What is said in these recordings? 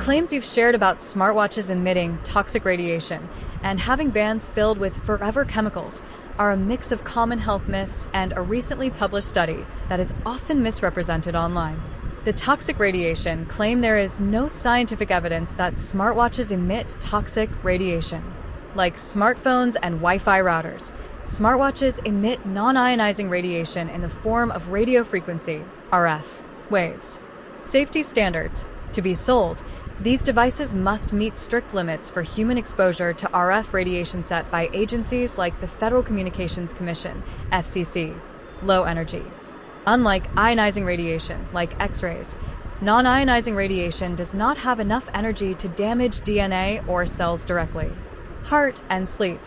claims you've shared about smartwatches emitting toxic radiation and having bands filled with forever chemicals are a mix of common health myths and a recently published study that is often misrepresented online. The toxic radiation claim there is no scientific evidence that smartwatches emit toxic radiation. Like smartphones and Wi-Fi routers, smartwatches emit non-ionizing radiation in the form of radio frequency, RF, waves. Safety standards. To be sold, these devices must meet strict limits for human exposure to RF radiation set by agencies like the Federal Communications Commission, FCC, low energy. Unlike ionizing radiation, like X-rays, non-ionizing radiation does not have enough energy to damage DNA or cells directly. Heart and sleep.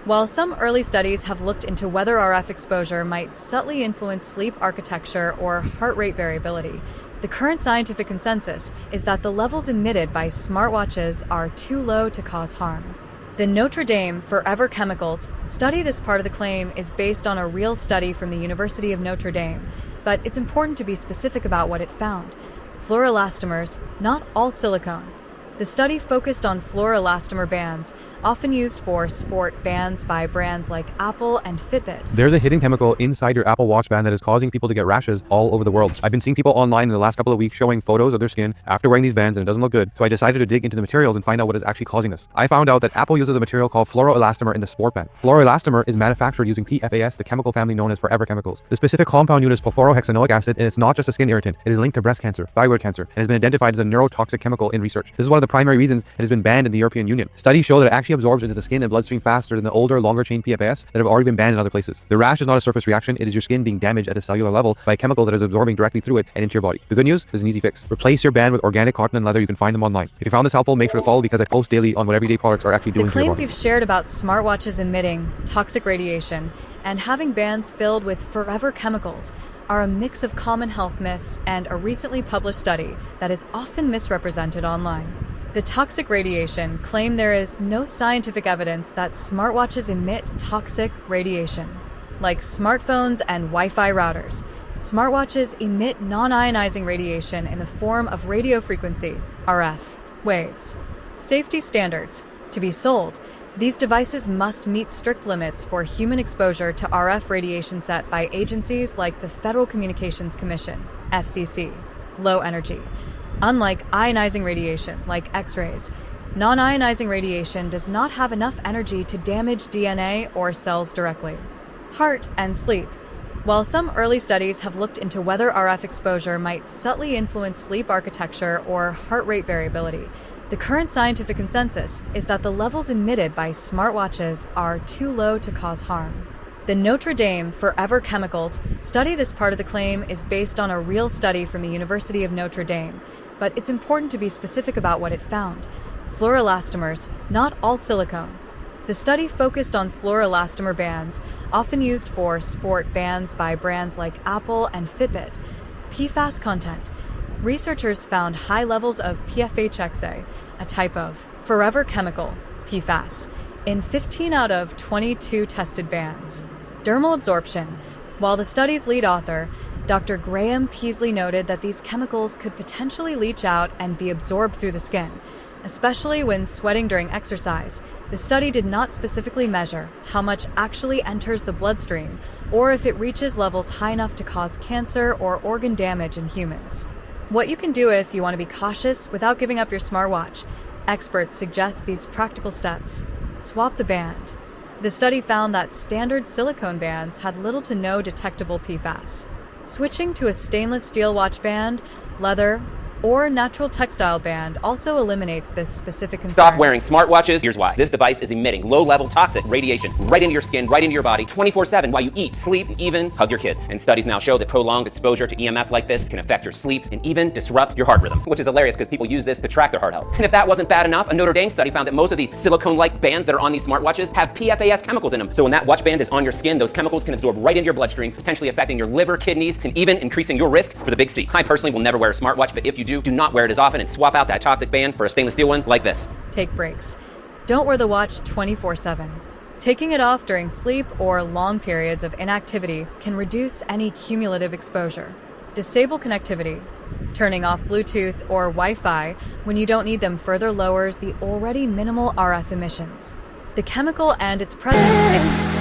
While some early studies have looked into whether RF exposure might subtly influence sleep architecture or heart rate variability, the current scientific consensus is that the levels emitted by smartwatches are too low to cause harm. The Notre Dame Forever Chemicals study. This part of the claim is based on a real study from the University of Notre Dame, but it's important to be specific about what it found. Fluoroelastomers, not all silicone. The study focused on fluoroelastomer bands, often used for sport bands by brands like Apple and Fitbit. There's a hidden chemical inside your Apple Watch band that is causing people to get rashes all over the world. I've been seeing people online in the last couple of weeks showing photos of their skin after wearing these bands, and it doesn't look good. So I decided to dig into the materials and find out what is actually causing this. I found out that Apple uses a material called fluoroelastomer in the sport band. Fluoroelastomer is manufactured using PFAS, the chemical family known as forever chemicals. The specific compound unit is polyfluoroalkyl acid, and it's not just a skin irritant. It is linked to breast cancer, thyroid cancer, and has been identified as a neurotoxic chemical in research. This is one of the primary reasons it has been banned in the European Union. Studies show that it actually absorbs into the skin and bloodstream faster than the older, longer chain PFAS that have already been banned in other places. The rash is not a surface reaction, it is your skin being damaged at a cellular level by a chemical that is absorbing directly through it and into your body. The good news is an easy fix. Replace your band with organic cotton and leather. You can find them online. If you found this helpful, make sure to follow because I post daily on what everyday products are actually doing to your body. The claims you've shared about smartwatches emitting toxic radiation and having bands filled with forever chemicals are a mix of common health myths and a recently published study that is often misrepresented online. The toxic radiation claim there is no scientific evidence that smartwatches emit toxic radiation. Like smartphones and Wi-Fi routers, smartwatches emit non-ionizing radiation in the form of radio frequency, RF, waves. Safety standards. To be sold, these devices must meet strict limits for human exposure to RF radiation set by agencies like the Federal Communications Commission, FCC, low energy. Unlike ionizing radiation, like X-rays, non-ionizing radiation does not have enough energy to damage DNA or cells directly. Heart and sleep. While some early studies have looked into whether RF exposure might subtly influence sleep architecture or heart rate variability, the current scientific consensus is that the levels emitted by smartwatches are too low to cause harm. The Notre Dame Forever Chemicals study. This part of the claim is based on a real study from the University of Notre Dame, but it's important to be specific about what it found. Fluoroelastomers, not all silicone. The study focused on fluoroelastomer bands, often used for sport bands by brands like Apple and Fitbit. PFAS content. Researchers found high levels of PFHxA, a type of forever chemical, PFAS, in 15 out of 22 tested bands. Dermal absorption. While the study's lead author, Dr. Graham Peasley, noted that these chemicals could potentially leach out and be absorbed through the skin, especially when sweating during exercise. The study did not specifically measure how much actually enters the bloodstream or if it reaches levels high enough to cause cancer or organ damage in humans. What you can do if you want to be cautious without giving up your smartwatch. Experts suggest these practical steps. Swap the band. The study found that standard silicone bands had little to no detectable PFAS. Switching to a stainless steel watch band, leather, or natural textile band also eliminates this specific concern. Stop wearing smartwatches. Here's why. This device is emitting low-level toxic radiation right into your skin, right into your body, 24/7 while you eat, sleep, and even hug your kids. And studies now show that prolonged exposure to EMF like this can affect your sleep and even disrupt your heart rhythm, which is hilarious because people use this to track their heart health. And if that wasn't bad enough, a Notre Dame study found that most of the silicone-like bands that are on these smartwatches have PFAS chemicals in them. So when that watch band is on your skin, those chemicals can absorb right into your bloodstream, potentially affecting your liver, kidneys, and even increasing your risk for the big C. I personally will never wear a smartwatch, but if you do not wear it as often and swap out that toxic band for a stainless steel one like this. Take breaks. Don't wear the watch 24/7. Taking it off during sleep or long periods of inactivity can reduce any cumulative exposure. Disable connectivity. Turning off Bluetooth or Wi-Fi when you don't need them further lowers the already minimal RF emissions. The chemical and its presence